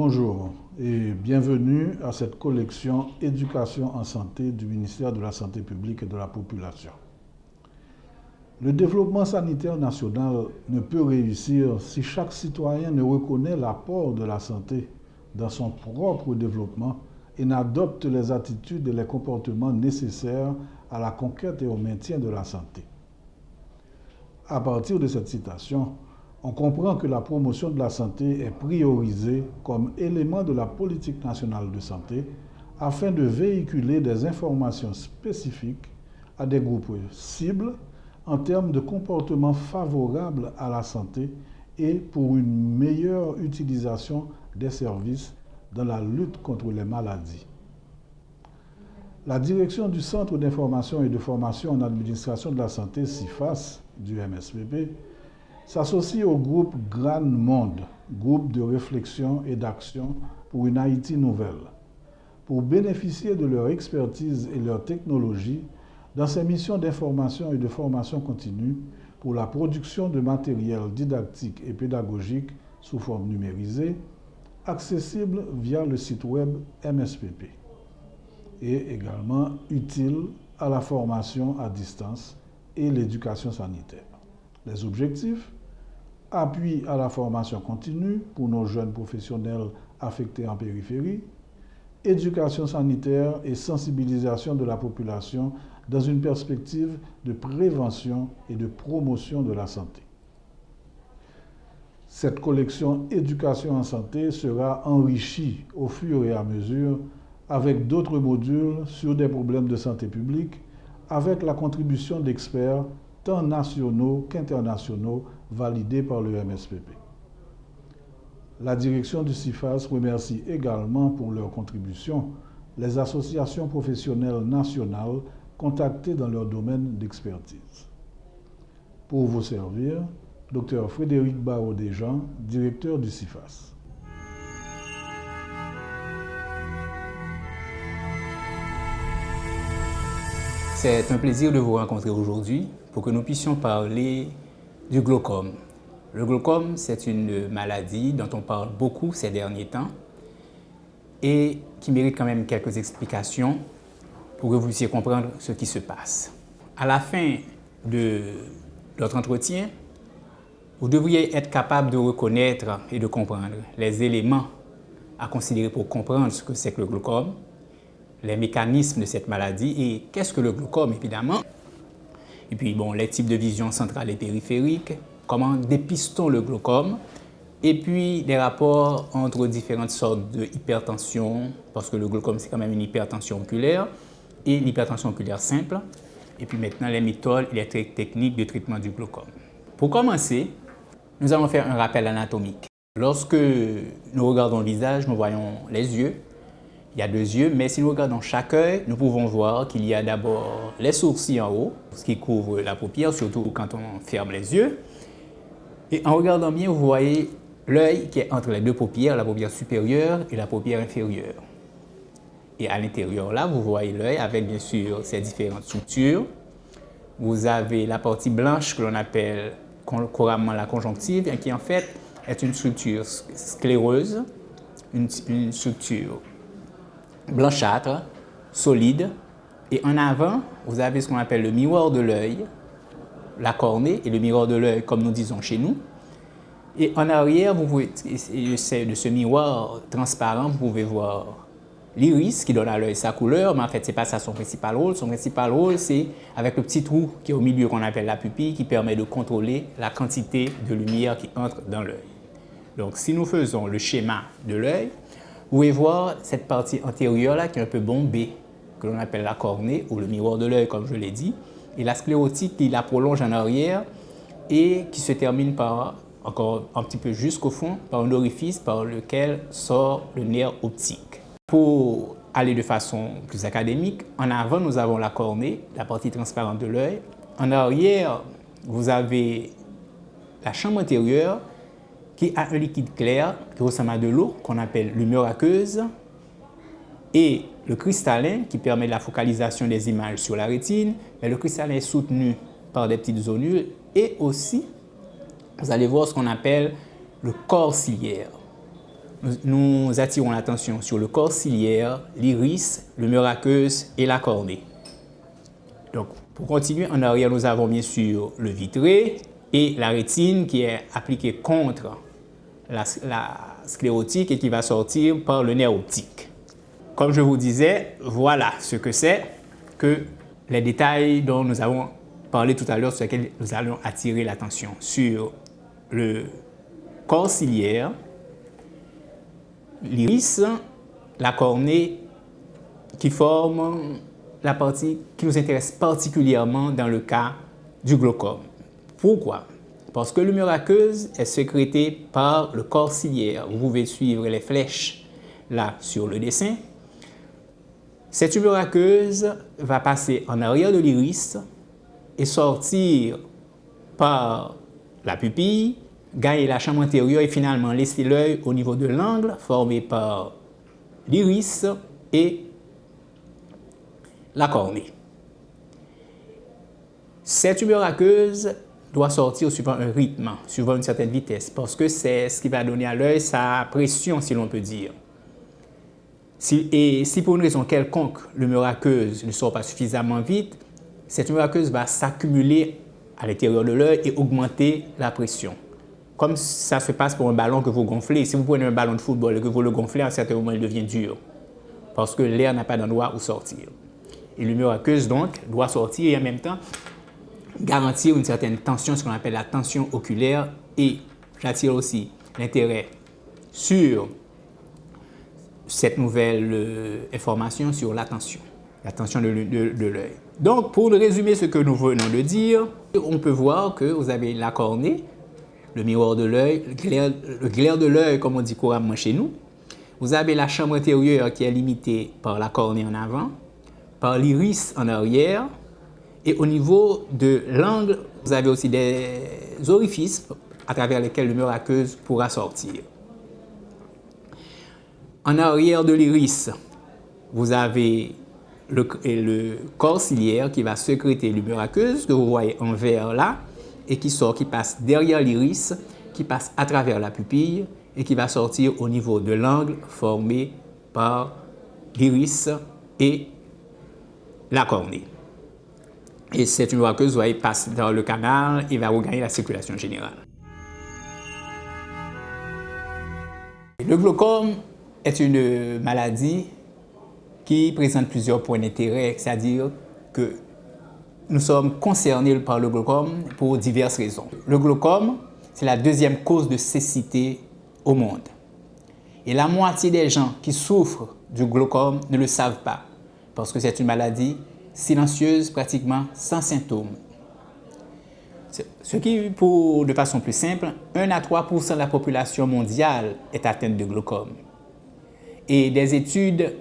Bonjour et bienvenue à cette collection Éducation en santé du ministère de la Santé publique et de la Population. Le développement sanitaire national ne peut réussir si chaque citoyen ne reconnaît l'apport de la santé dans son propre développement et n'adopte les attitudes et les comportements nécessaires à la conquête et au maintien de la santé. À partir de cette citation, on comprend que la promotion de la santé est priorisée comme élément de la politique nationale de santé afin de véhiculer des informations spécifiques à des groupes cibles en termes de comportements favorables à la santé et pour une meilleure utilisation des services dans la lutte contre les maladies. La direction du Centre d'information et de formation en administration de la santé, CIFAS, du MSPP, s'associe au groupe Grand Monde, groupe de réflexion et d'action pour une Haïti nouvelle, pour bénéficier de leur expertise et leur technologie dans ses missions d'information et de formation continue pour la production de matériel didactique et pédagogique sous forme numérisée, accessible via le site web MSPP, et également utile à la formation à distance et l'éducation sanitaire. Les objectifs: appui à la formation continue pour nos jeunes professionnels affectés en périphérie, éducation sanitaire et sensibilisation de la population dans une perspective de prévention et de promotion de la santé. Cette collection Éducation en santé sera enrichie au fur et à mesure avec d'autres modules sur des problèmes de santé publique, avec la contribution d'experts tant nationaux qu'internationaux validés par le MSPP. La direction du CIFAS remercie également pour leur contribution les associations professionnelles nationales contactées dans leur domaine d'expertise. Pour vous servir, Dr Frédéric Barreau-Desjans, directeur du CIFAS. C'est un plaisir de vous rencontrer aujourd'hui pour que nous puissions parler du glaucome. Le glaucome, c'est une maladie dont on parle beaucoup ces derniers temps et qui mérite quand même quelques explications pour que vous puissiez comprendre ce qui se passe. À la fin de notre entretien, vous devriez être capable de reconnaître et de comprendre les éléments à considérer pour comprendre ce que c'est que le glaucome, les mécanismes de cette maladie et qu'est-ce que le glaucome évidemment. Et puis bon, les types de vision centrale et périphérique, comment dépistons le glaucome, et puis les rapports entre différentes sortes d'hypertension, parce que le glaucome c'est quand même une hypertension oculaire, et l'hypertension oculaire simple, et puis maintenant les méthodes et les techniques de traitement du glaucome. Pour commencer, nous allons faire un rappel anatomique. Lorsque nous regardons le visage, nous voyons les yeux. Il y a deux yeux, mais si nous regardons chaque œil, nous pouvons voir qu'il y a d'abord les sourcils en haut, ce qui couvre la paupière, surtout quand on ferme les yeux. Et en regardant bien, vous voyez l'œil qui est entre les deux paupières, la paupière supérieure et la paupière inférieure. Et à l'intérieur, là, vous voyez l'œil avec bien sûr ses différentes structures. Vous avez la partie blanche que l'on appelle couramment la conjonctive, qui en fait est une structure scléreuse, une structure blanchâtre, solide, et en avant, vous avez ce qu'on appelle le miroir de l'œil, la cornée et le miroir de l'œil, comme nous disons chez nous. Et en arrière, vous pouvez, de ce miroir transparent, vous pouvez voir l'iris qui donne à l'œil sa couleur, mais en fait, ce n'est pas ça son principal rôle. Son principal rôle, c'est avec le petit trou qui est au milieu qu'on appelle la pupille, qui permet de contrôler la quantité de lumière qui entre dans l'œil. Donc, si nous faisons le schéma de l'œil, vous pouvez voir cette partie antérieure-là qui est un peu bombée, que l'on appelle la cornée ou le miroir de l'œil, comme je l'ai dit, et la sclérotique qui la prolonge en arrière et qui se termine par, encore un petit peu jusqu'au fond, par un orifice par lequel sort le nerf optique. Pour aller de façon plus académique, en avant, nous avons la cornée, la partie transparente de l'œil. En arrière, vous avez la chambre antérieure qui a un liquide clair qui ressemble à de l'eau, qu'on appelle lumière aqueuse, et le cristallin qui permet la focalisation des images sur la rétine, mais le cristallin est soutenu par des petites zonules, et aussi, vous allez voir ce qu'on appelle le corps ciliaire. nous attirons l'attention sur le corps ciliaire, l'iris, le mur aqueuse et la cornée. Donc, pour continuer, en arrière, nous avons bien sûr le vitré et la rétine qui est appliquée contre la sclérotique et qui va sortir par le nerf optique. Comme je vous disais, voilà ce que c'est que les détails dont nous avons parlé tout à l'heure, sur lesquels nous allons attirer l'attention sur le corps ciliaire, l'iris, la cornée qui forment la partie qui nous intéresse particulièrement dans le cas du glaucome. Pourquoi? Parce que le mur aqueuse est sécrété par le corps ciliaire. Vous pouvez suivre les flèches là sur le dessin. Cette humeur aqueuse va passer en arrière de l'iris et sortir par la pupille, gagner la chambre antérieure et finalement laisser l'œil au niveau de l'angle formé par l'iris et la cornée. Cette humeur aqueuse doit sortir suivant un rythme, suivant une certaine vitesse, parce que c'est ce qui va donner à l'œil sa pression, si l'on peut dire. Si pour une raison quelconque, le mur aqueuse ne sort pas suffisamment vite, cette mur aqueuse va s'accumuler à l'intérieur de l'œil et augmenter la pression. Comme ça se passe pour un ballon que vous gonflez. Si vous prenez un ballon de football et que vous le gonflez, à un certain moment, il devient dur, parce que l'air n'a pas d'endroit où sortir. Et le mur aqueuse, donc, doit sortir et en même temps garantir une certaine tension, ce qu'on appelle la tension oculaire. Et j'attire aussi l'intérêt sur cette nouvelle information sur la tension de l'œil. Donc, pour résumer ce que nous venons de dire, on peut voir que vous avez la cornée, le miroir de l'œil, le glaire de l'œil, comme on dit couramment chez nous. Vous avez la chambre intérieure qui est limitée par la cornée en avant, par l'iris en arrière, et au niveau de l'angle, vous avez aussi des orifices à travers lesquels le mur aqueuse pourra sortir. En arrière de l'iris, vous avez le corps ciliaire qui va sécréter le mur aqueuse que vous voyez en vert là et qui passe derrière l'iris, qui passe à travers la pupille et qui va sortir au niveau de l'angle formé par l'iris et la cornée. Et cette mur aqueuse, vous voyez, passe dans le canal et va regagner la circulation générale. Le glaucome est une maladie qui présente plusieurs points d'intérêt, c'est-à-dire que nous sommes concernés par le glaucome pour diverses raisons. Le glaucome, c'est la deuxième cause de cécité au monde. Et la moitié des gens qui souffrent du glaucome ne le savent pas, parce que c'est une maladie silencieuse, pratiquement sans symptômes. Ce qui, de façon plus simple, 1 à 3% de la population mondiale est atteinte de glaucome. Et des études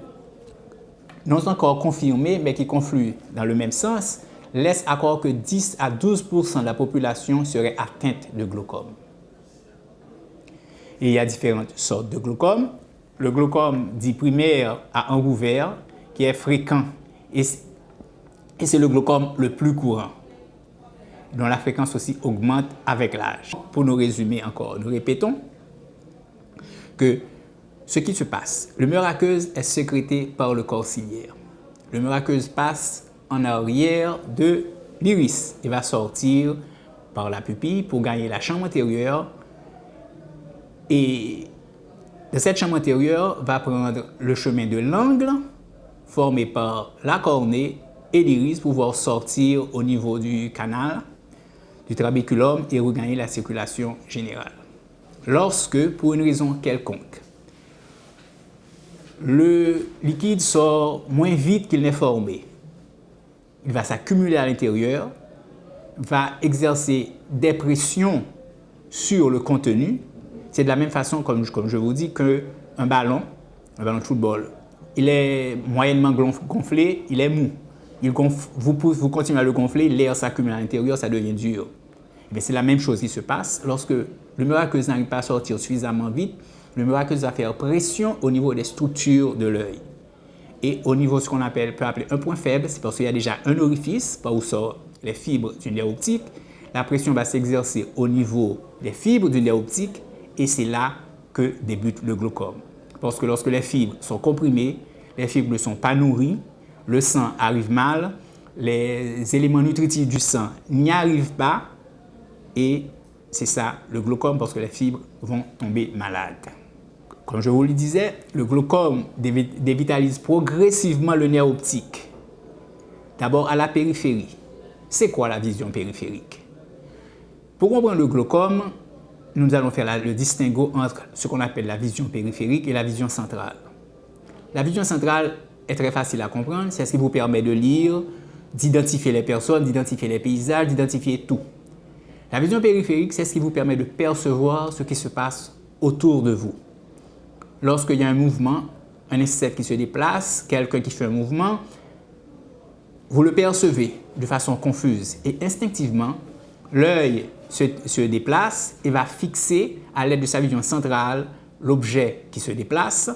non encore confirmées, mais qui confluent dans le même sens, laissent à croire que 10 à 12% de la population serait atteinte de glaucome. Et il y a différentes sortes de glaucome. Le glaucome dit primaire à angle ouvert, qui est fréquent, et c'est le glaucome le plus courant, dont la fréquence aussi augmente avec l'âge. Pour nous résumer encore, nous répétons que ce qui se passe, le mur aqueuse est sécrété par le corps ciliaire. Le mur aqueuse passe en arrière de l'iris et va sortir par la pupille pour gagner la chambre antérieure. Et de cette chambre antérieure va prendre le chemin de l'angle formé par la cornée et l'iris pour pouvoir sortir au niveau du canal, du trabeculum et regagner la circulation générale. Lorsque, pour une raison quelconque, le liquide sort moins vite qu'il n'est formé, il va s'accumuler à l'intérieur, va exercer des pressions sur le contenu. C'est de la même façon, comme je vous dis, qu'un ballon de football, il est moyennement gonflé, il est mou. Vous continuez à le gonfler, l'air s'accumule à l'intérieur, ça devient dur. C'est la même chose qui se passe lorsque le mur aqueuse n'arrive pas à sortir suffisamment vite. Le mur aqueuse va faire pression au niveau des structures de l'œil. Et au niveau de ce qu'on peut appeler un point faible, c'est parce qu'il y a déjà un orifice par où sortent les fibres du nerf optique. La pression va s'exercer au niveau des fibres du nerf optique et c'est là que débute le glaucome. Parce que lorsque les fibres sont comprimées, les fibres ne sont pas nourries, le sang arrive mal, les éléments nutritifs du sang n'y arrivent pas et c'est ça le glaucome parce que les fibres vont tomber malades. Comme je vous le disais, le glaucome dévitalise progressivement le nerf optique. D'abord à la périphérie. C'est quoi la vision périphérique? Pour comprendre le glaucome, nous allons faire le distinguo entre ce qu'on appelle la vision périphérique et la vision centrale. La vision centrale est très facile à comprendre, c'est ce qui vous permet de lire, d'identifier les personnes, d'identifier les paysages, d'identifier tout. La vision périphérique, c'est ce qui vous permet de percevoir ce qui se passe autour de vous. Lorsqu'il y a un mouvement, un insecte qui se déplace, quelqu'un qui fait un mouvement, vous le percevez de façon confuse et instinctivement, l'œil se déplace et va fixer à l'aide de sa vision centrale l'objet qui se déplace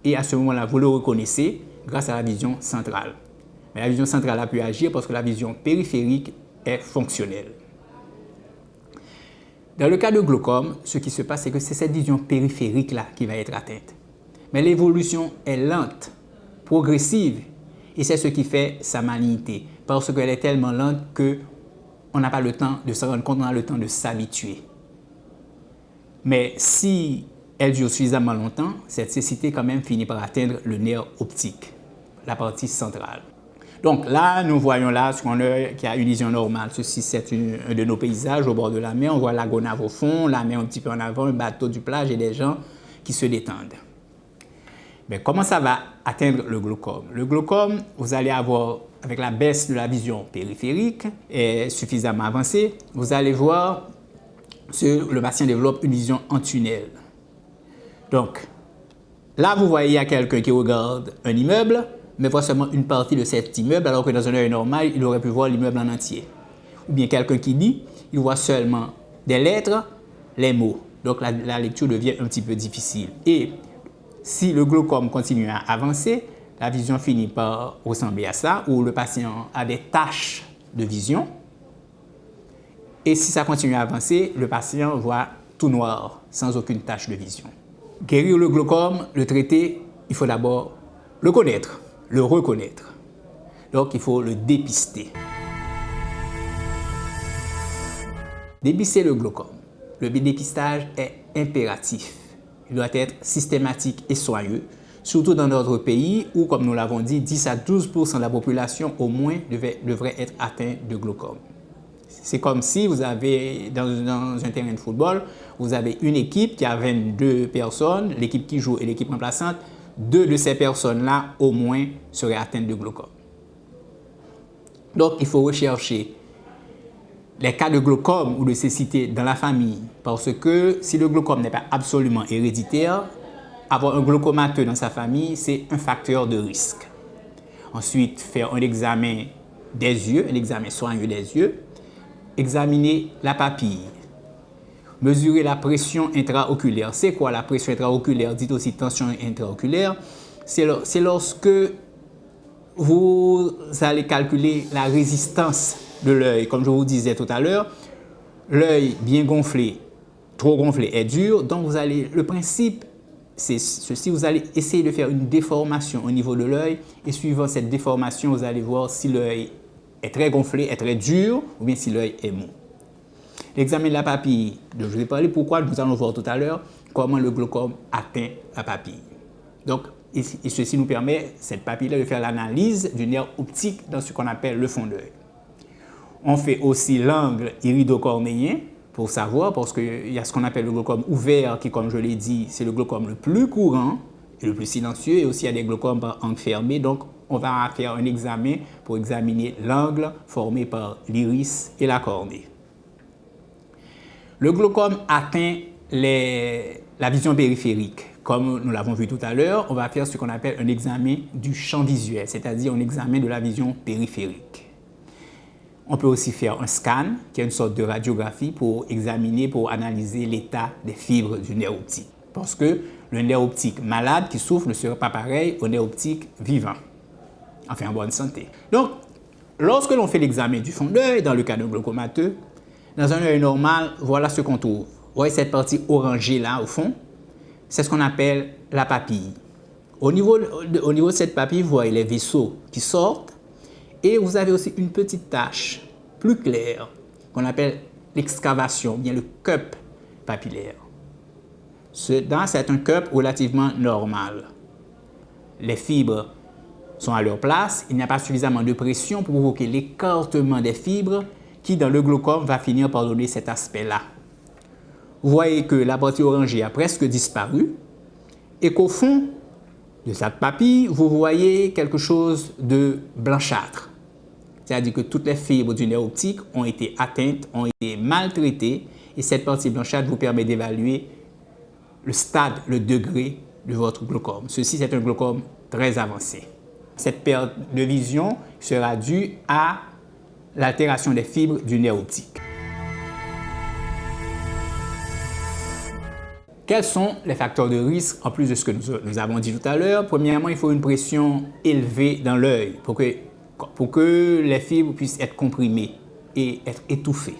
et à ce moment-là, vous le reconnaissez grâce à la vision centrale. Mais la vision centrale a pu agir parce que la vision périphérique est fonctionnelle. Dans le cas de glaucome, ce qui se passe, c'est que c'est cette vision périphérique-là qui va être atteinte. Mais l'évolution est lente, progressive, et c'est ce qui fait sa malignité, parce qu'elle est tellement lente qu'on n'a pas le temps de se rendre compte, on a le temps de s'habituer. Mais si elle dure suffisamment longtemps, cette cécité quand même finit par atteindre le nerf optique, la partie centrale. Donc là, nous voyons là sur un œil qui a une vision normale. Ceci, c'est un de nos paysages au bord de la mer. On voit la Gonave au fond, la mer un petit peu en avant, un bateau du plage et des gens qui se détendent. Mais comment ça va atteindre le glaucome? Le glaucome, vous allez avoir, avec la baisse de la vision périphérique et suffisamment avancée, vous allez voir que le patient développe une vision en tunnel. Donc, là, vous voyez, il y a quelqu'un qui regarde un immeuble, mais voit seulement une partie de cet immeuble, alors que dans un œil normal, il aurait pu voir l'immeuble en entier. Ou bien quelqu'un qui lit, il voit seulement des lettres, les mots. Donc la lecture devient un petit peu difficile. Et si le glaucome continue à avancer, la vision finit par ressembler à ça, où le patient a des taches de vision. Et si ça continue à avancer, le patient voit tout noir, sans aucune tache de vision. Guérir le glaucome, le traiter, il faut d'abord le connaître, le reconnaître. Donc, il faut le dépister. Dépister le glaucome. Le dépistage est impératif. Il doit être systématique et soigneux, surtout dans notre pays où, comme nous l'avons dit, 10 à 12% de la population au moins devrait être atteinte de glaucome. C'est comme si vous avez, dans un terrain de football, vous avez une équipe qui a 22 personnes, l'équipe qui joue et l'équipe remplaçante, 2 de ces personnes-là, au moins, seraient atteintes de glaucome. Donc, il faut rechercher les cas de glaucome ou de cécité dans la famille, parce que si le glaucome n'est pas absolument héréditaire, avoir un glaucomateux dans sa famille, c'est un facteur de risque. Ensuite, faire un examen des yeux, un examen soigneux des yeux, examiner la papille, mesurer la pression intraoculaire. C'est quoi la pression intraoculaire? Dites aussi tension intraoculaire. C'est lorsque vous allez calculer la résistance de l'œil. Comme je vous disais tout à l'heure, l'œil bien gonflé, trop gonflé est dur. Donc le principe, c'est ceci, vous allez essayer de faire une déformation au niveau de l'œil et suivant cette déformation, vous allez voir si l'œil est très gonflé, est très dur ou bien si l'œil est mou. L'examen de la papille, dont je vais parler pourquoi, nous allons voir tout à l'heure comment le glaucome atteint la papille. Donc, et ceci nous permet, cette papille-là, de faire l'analyse du nerf optique dans ce qu'on appelle le fond d'œil. On fait aussi l'angle iridocornéen pour savoir, parce qu'il y a ce qu'on appelle le glaucome ouvert, qui, comme je l'ai dit, c'est le glaucome le plus courant et le plus silencieux, et aussi il y a des glaucomes par angle fermé. Donc, on va faire un examen pour examiner l'angle formé par l'iris et la cornée. Le glaucome atteint la vision périphérique. Comme nous l'avons vu tout à l'heure, on va faire ce qu'on appelle un examen du champ visuel, c'est-à-dire un examen de la vision périphérique. On peut aussi faire un scan, qui est une sorte de radiographie pour examiner, pour analyser l'état des fibres du nerf optique. Parce que le nerf optique malade qui souffre ne sera pas pareil au nerf optique vivant, enfin en bonne santé. Donc, lorsque l'on fait l'examen du fond d'œil, dans le cas d'un glaucomateux, dans un œil normal, voilà ce qu'on trouve. Vous voyez cette partie orangée là au fond, c'est ce qu'on appelle la papille. Au niveau de cette papille, vous voyez les vaisseaux qui sortent et vous avez aussi une petite tache plus claire qu'on appelle l'excavation, bien le cup papillaire. C'est un cup relativement normal. Les fibres sont à leur place, il n'y a pas suffisamment de pression pour provoquer l'écartement des fibres qui, dans le glaucome, va finir par donner cet aspect-là. Vous voyez que la partie orangée a presque disparu et qu'au fond de cette papille, vous voyez quelque chose de blanchâtre. C'est-à-dire que toutes les fibres du nerf optique ont été atteintes, ont été maltraitées et cette partie blanchâtre vous permet d'évaluer le stade, le degré de votre glaucome. Ceci, c'est un glaucome très avancé. Cette perte de vision sera due à l'altération des fibres du nerf optique. Quels sont les facteurs de risque en plus de ce que nous avons dit tout à l'heure? Premièrement, il faut une pression élevée dans l'œil pour que les fibres puissent être comprimées et être étouffées.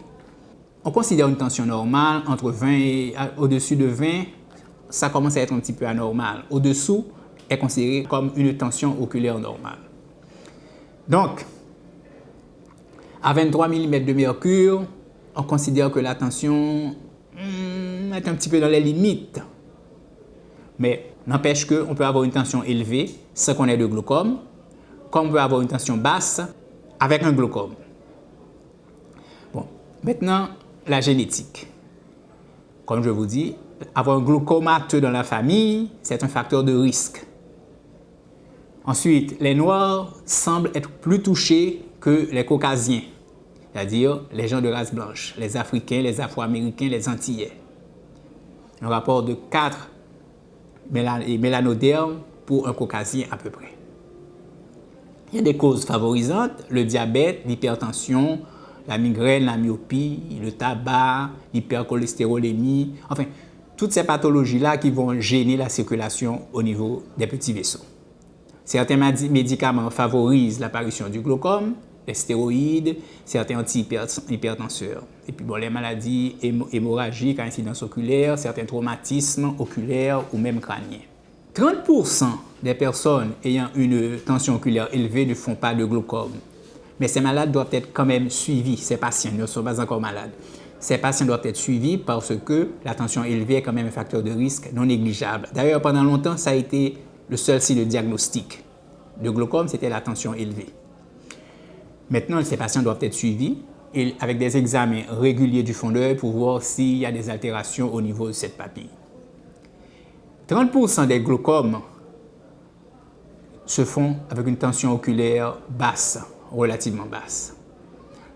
On considère une tension normale entre 20 et au-dessus de 20, ça commence à être un petit peu anormal. Au-dessous est considéré comme une tension oculaire normale. Donc, à 23 mm de mercure, on considère que la tension est un petit peu dans les limites. Mais n'empêche qu'on peut avoir une tension élevée sans qu'on ait de glaucome, comme on peut avoir une tension basse avec un glaucome. Bon, maintenant, la génétique. Comme je vous dis, avoir un glaucomateux dans la famille, c'est un facteur de risque. Ensuite, les Noirs semblent être plus touchés que les Caucasiens, c'est-à-dire les gens de race blanche, les Africains, les Afro-Américains, les Antillais. Un rapport de 4 mélanodermes pour un Caucasien à peu près. Il y a des causes favorisantes, le diabète, l'hypertension, la migraine, la myopie, le tabac, l'hypercholestérolémie, enfin, toutes ces pathologies-là qui vont gêner la circulation au niveau des petits vaisseaux. Certains médicaments favorisent l'apparition du glaucome, les stéroïdes, certains antihypertenseurs. Et puis bon, les maladies hémorragiques à incidence oculaire, certains traumatismes oculaires ou même crâniens. 30% des personnes ayant une tension oculaire élevée ne font pas de glaucome. Mais ces malades doivent être quand même suivis, ces patients ne sont pas encore malades. Ces patients doivent être suivis parce que la tension élevée est quand même un facteur de risque non négligeable. D'ailleurs, pendant longtemps, ça a été le seul signe de diagnostic de glaucome, c'était la tension élevée. Maintenant, ces patients doivent être suivis et avec des examens réguliers du fond d'œil pour voir s'il y a des altérations au niveau de cette papille. 30% des glaucomes se font avec une tension oculaire basse, relativement basse.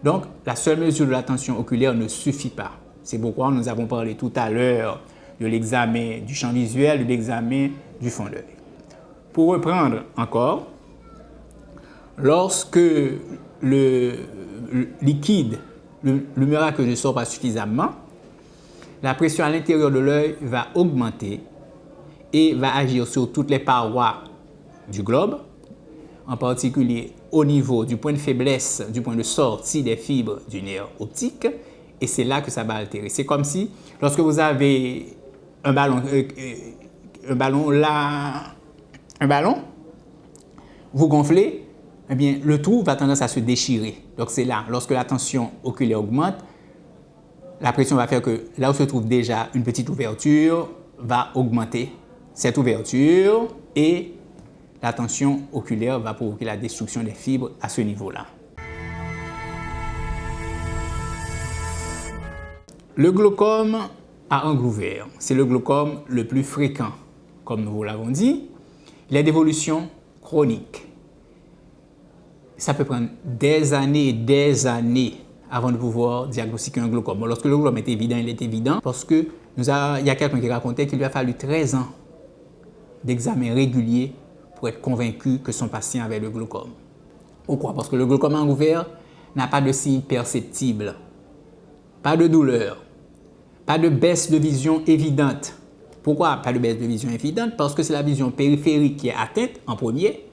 Donc, la seule mesure de la tension oculaire ne suffit pas. C'est pourquoi nous avons parlé tout à l'heure de l'examen du champ visuel, de l'examen du fond d'œil. Pour reprendre encore, lorsque le liquide, le miracle ne sort pas suffisamment, la pression à l'intérieur de l'œil va augmenter et va agir sur toutes les parois du globe, en particulier au niveau du point de faiblesse, du point de sortie des fibres du nerf optique, et c'est là que ça va altérer. C'est comme si, lorsque vous avez un ballon, vous gonflez, eh bien, le trou va tendance à se déchirer. Donc c'est là, lorsque la tension oculaire augmente, la pression va faire que là où se trouve déjà une petite ouverture va augmenter cette ouverture et la tension oculaire va provoquer la destruction des fibres à ce niveau-là. Le glaucome à angle ouvert, c'est le glaucome le plus fréquent. Comme nous vous l'avons dit, il est d'évolution chronique. Ça peut prendre des années et des années avant de pouvoir diagnostiquer un glaucome. Bon, lorsque le glaucome est évident, il est évident parce que il y a quelqu'un qui racontait qu'il lui a fallu 13 ans d'examen régulier pour être convaincu que son patient avait le glaucome. Pourquoi? Parce que le glaucome à angle ouvert n'a pas de signes perceptibles, pas de douleur, pas de baisse de vision évidente. Pourquoi pas de baisse de vision évidente? Parce que c'est la vision périphérique qui est atteinte en premier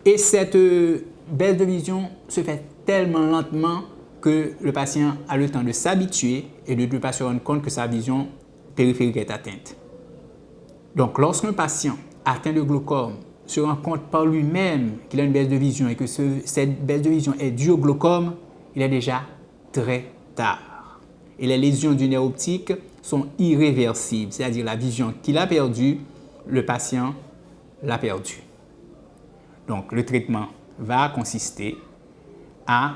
et cette baisse de vision se fait tellement lentement que le patient a le temps de s'habituer et de ne pas se rendre compte que sa vision périphérique est atteinte. Donc, lorsqu'un patient atteint de glaucome se rend compte par lui-même qu'il a une baisse de vision et que cette baisse de vision est due au glaucome, il est déjà très tard. Et les lésions du nerf optique sont irréversibles, c'est-à-dire la vision qu'il a perdue, le patient l'a perdue. Donc, le traitement va consister à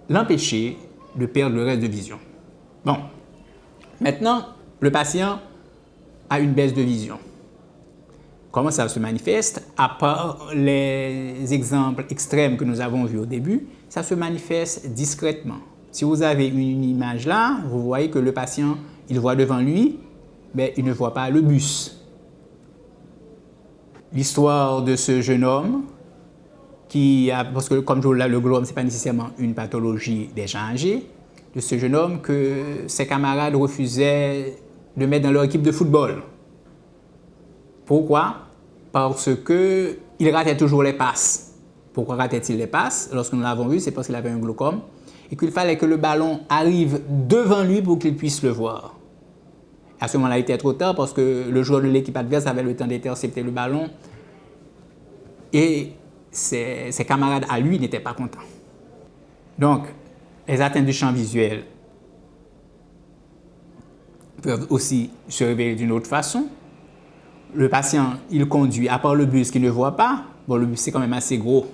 l'empêcher de perdre le reste de vision. Bon, maintenant, le patient a une baisse de vision. Comment ça se manifeste? À part les exemples extrêmes que nous avons vus au début, ça se manifeste discrètement. Si vous avez une image là, vous voyez que le patient, il voit devant lui, mais il ne voit pas le bus. L'histoire de ce jeune homme, parce que comme je vous l'ai dit, le glaucome, ce n'est pas nécessairement une pathologie des gens âgés, de ce jeune homme que ses camarades refusaient de mettre dans leur équipe de football. Pourquoi? Parce qu'il ratait toujours les passes. Pourquoi ratait-il les passes? Lorsque nous l'avons vu, c'est parce qu'il avait un glaucome et qu'il fallait que le ballon arrive devant lui pour qu'il puisse le voir. À ce moment-là, il était trop tard parce que le joueur de l'équipe adverse avait le temps d'intercepter le ballon et ses camarades à lui n'étaient pas contents. Donc, les atteintes du champ visuel peuvent aussi se révéler d'une autre façon. Le patient, il conduit, à part le bus qu'il ne voit pas, bon, le bus c'est quand même assez gros,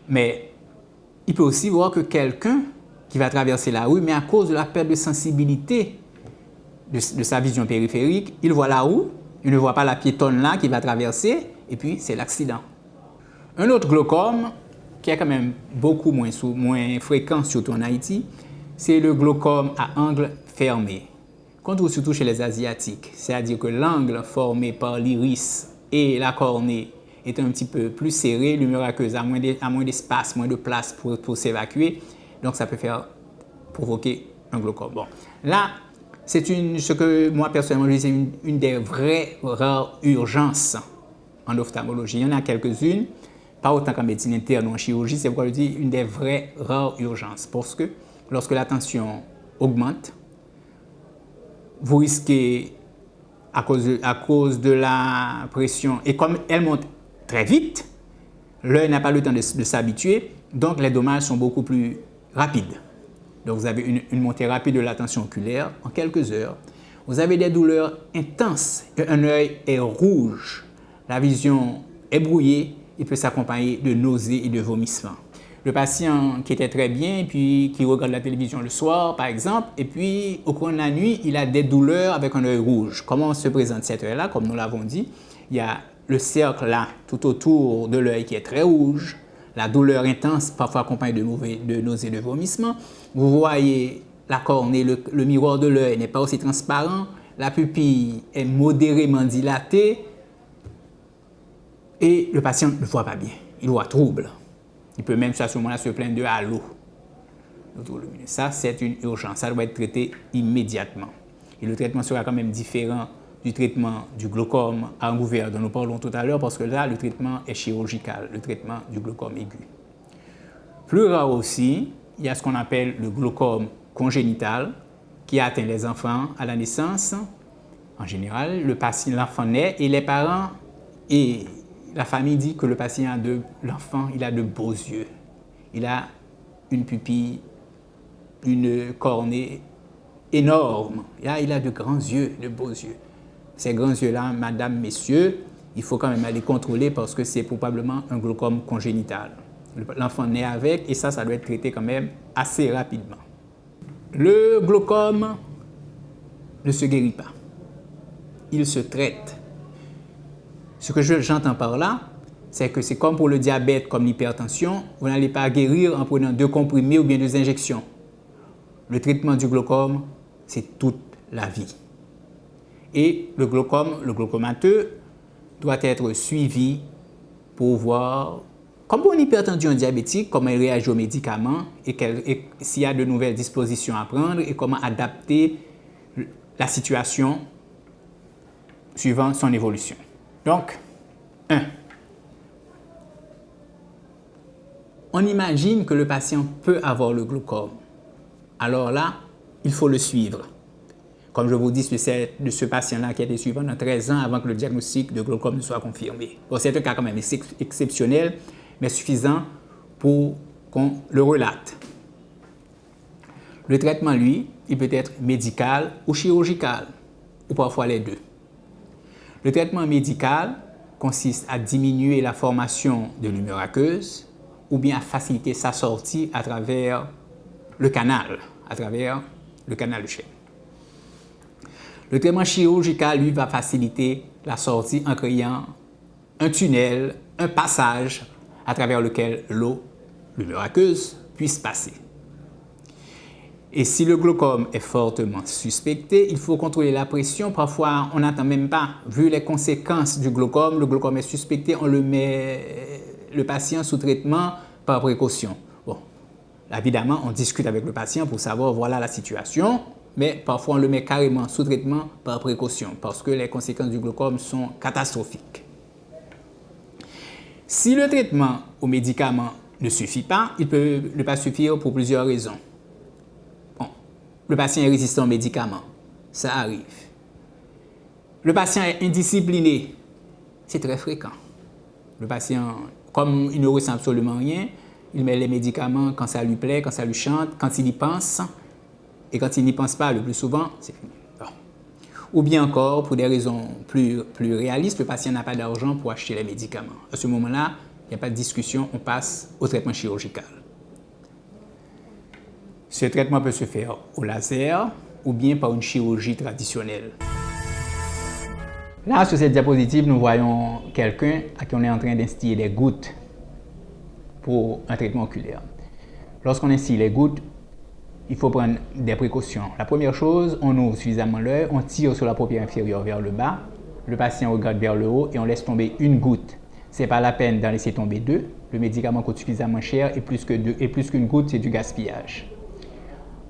mais il peut aussi voir que quelqu'un qui va traverser la rue, mais à cause de la perte de sensibilité de sa vision périphérique, il voit la roue, il ne voit pas la piétonne là qui va traverser, et puis c'est l'accident. Un autre glaucome, qui est quand même beaucoup moins fréquent, surtout en Haïti, c'est le glaucome à angle fermé, qu'on trouve surtout chez les Asiatiques. C'est-à-dire que l'angle formé par l'iris et la cornée est un petit peu plus serré, l'humeur aqueuse a moins d'espace, moins de place pour s'évacuer, donc ça peut provoquer un glaucome. Bon, là, c'est ce que moi personnellement je dis, c'est une des vraies rares urgences en ophtalmologie. Il y en a quelques-unes, pas autant qu'en médecine interne ou en chirurgie, c'est pourquoi je dis une des vraies rares urgences. Parce que lorsque la tension augmente, vous risquez, à cause de la pression, et comme elle monte très vite, l'œil n'a pas le temps de s'habituer, donc les dommages sont beaucoup plus rapides. Donc vous avez une montée rapide de la tension oculaire en quelques heures. Vous avez des douleurs intenses, un œil est rouge, la vision est brouillée, il peut s'accompagner de nausées et de vomissements. Le patient qui était très bien, puis qui regarde la télévision le soir, par exemple, et puis au cours de la nuit, il a des douleurs avec un œil rouge. Comment se présente cet œil-là? Comme nous l'avons dit, il y a le cercle là, tout autour de l'œil qui est très rouge, la douleur intense, parfois accompagnée de nausées et de vomissements. Vous voyez la cornée, le miroir de l'œil n'est pas aussi transparent, la pupille est modérément dilatée et le patient ne voit pas bien, il voit trouble. Il peut même à ce moment-là se plaindre de halo. Ça, c'est une urgence, ça doit être traité immédiatement. Et le traitement sera quand même différent du traitement du glaucome à ouvert dont nous parlons tout à l'heure parce que là, le traitement est chirurgical, le traitement du glaucome aigu. Plus rare aussi, il y a ce qu'on appelle le glaucome congénital qui atteint les enfants à la naissance. En général, l'enfant naît et les parents et la famille dit que l'enfant il a de beaux yeux. Il a une pupille, une cornée énorme. Là, il a de grands yeux, de beaux yeux. Ces grands yeux-là, madame, messieurs, il faut quand même aller contrôler parce que c'est probablement un glaucome congénital. L'enfant naît avec et ça doit être traité quand même assez rapidement. Le glaucome ne se guérit pas. Il se traite. Ce que j'entends par là, c'est que c'est comme pour le diabète, comme l'hypertension, vous n'allez pas guérir en prenant 2 comprimés ou bien 2 injections. Le traitement du glaucome, c'est toute la vie. Et le glaucomateux, doit être suivi pour voir, comme pour un hypertendu, un diabétique, comment il réagit aux médicaments et s'il y a de nouvelles dispositions à prendre et comment adapter la situation suivant son évolution. Donc, 1. On imagine que le patient peut avoir le glaucome. Alors là, il faut le suivre. comme je vous dis, de ce patient-là qui a été suivi pendant 13 ans avant que le diagnostic de glaucome ne soit confirmé. Bon, c'est un cas quand même exceptionnel, mais suffisant pour qu'on le relate. Le traitement, lui, il peut être médical ou chirurgical, ou parfois les deux. Le traitement médical consiste à diminuer la formation de l'humeur aqueuse ou bien à faciliter sa sortie à travers le canal de Shen. Le traitement chirurgical, lui, va faciliter la sortie en créant un tunnel, un passage à travers lequel l'humeur aqueuse, puisse passer. Et si le glaucome est fortement suspecté, il faut contrôler la pression. Parfois, on n'attend même pas. Vu les conséquences du glaucome, le glaucome est suspecté, on le met le patient sous traitement par précaution. Bon, évidemment, on discute avec le patient pour savoir, voilà la situation, mais parfois on le met carrément sous traitement par précaution parce que les conséquences du glaucome sont catastrophiques. Si le traitement aux médicaments ne suffit pas, il peut ne pas suffire pour plusieurs raisons. Bon, le patient est résistant aux médicaments, ça arrive. Le patient est indiscipliné, c'est très fréquent. Le patient, comme il ne ressent absolument rien, il met les médicaments quand ça lui plaît, quand ça lui chante, quand il y pense, et quand il n'y pense pas, le plus souvent, c'est fini. Bon. Ou bien encore, pour des raisons plus réalistes, le patient n'a pas d'argent pour acheter les médicaments. À ce moment-là, il n'y a pas de discussion, on passe au traitement chirurgical. Ce traitement peut se faire au laser ou bien par une chirurgie traditionnelle. Là, sur cette diapositive, nous voyons quelqu'un à qui on est en train d'instiller des gouttes pour un traitement oculaire. Lorsqu'on instille les gouttes, il faut prendre des précautions. La première chose, on ouvre suffisamment l'œil, on tire sur la paupière inférieure vers le bas, le patient regarde vers le haut et on laisse tomber une goutte. Ce n'est pas la peine d'en laisser tomber deux. Le médicament coûte suffisamment cher et plus qu'une goutte, c'est du gaspillage.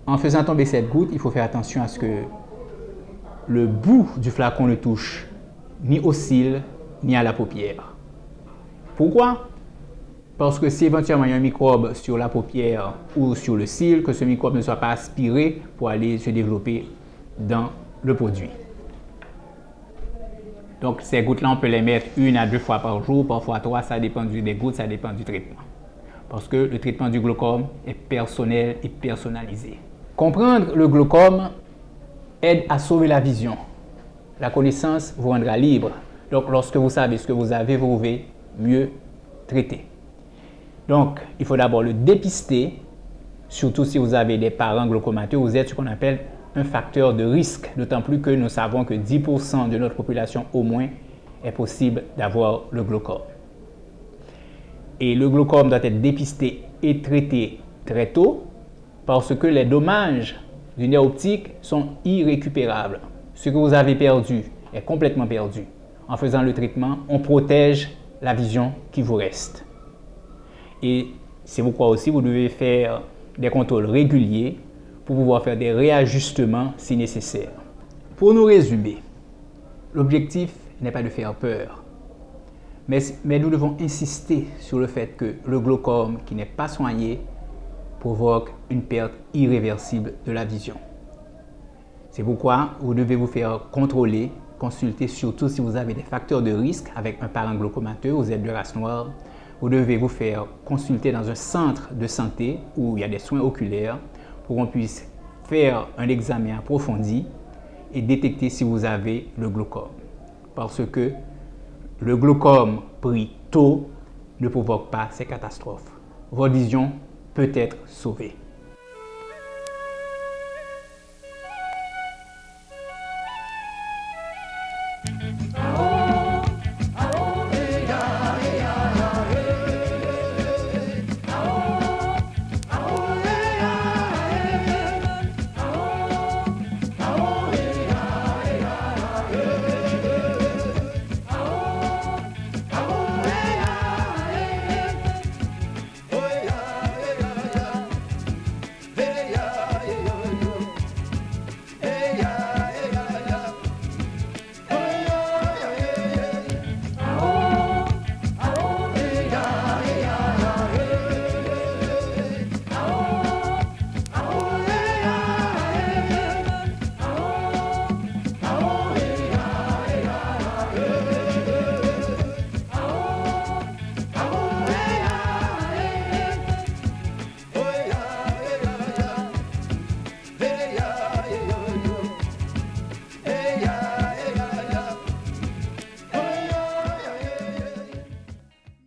En faisant tomber cette goutte, il faut faire attention à ce que le bout du flacon ne touche ni au cil, ni à la paupière. Pourquoi? Parce que si éventuellement il y a un microbe sur la paupière ou sur le cil, que ce microbe ne soit pas aspiré pour aller se développer dans le produit. Donc ces gouttes-là, on peut les mettre 1 à 2 fois par jour, parfois 3, ça dépend des gouttes, ça dépend du traitement. Parce que le traitement du glaucome est personnel et personnalisé. Comprendre le glaucome aide à sauver la vision. La connaissance vous rendra libre. Donc lorsque vous savez ce que vous avez, vous pouvez mieux traiter. Donc, il faut d'abord le dépister, surtout si vous avez des parents glaucomateux, vous êtes ce qu'on appelle un facteur de risque, d'autant plus que nous savons que 10% de notre population au moins est possible d'avoir le glaucome. Et le glaucome doit être dépisté et traité très tôt parce que les dommages du nerf optique sont irrécupérables. Ce que vous avez perdu est complètement perdu. En faisant le traitement, on protège la vision qui vous reste. Et c'est pourquoi aussi vous devez faire des contrôles réguliers pour pouvoir faire des réajustements si nécessaire. Pour nous résumer, l'objectif n'est pas de faire peur, mais nous devons insister sur le fait que le glaucome qui n'est pas soigné provoque une perte irréversible de la vision. C'est pourquoi vous devez vous faire contrôler, consulter surtout si vous avez des facteurs de risque avec un parent glaucomateux, vous êtes de race noire. Vous devez vous faire consulter dans un centre de santé où il y a des soins oculaires pour qu'on puisse faire un examen approfondi et détecter si vous avez le glaucome. Parce que le glaucome pris tôt ne provoque pas ces catastrophes. Votre vision peut être sauvée. Ah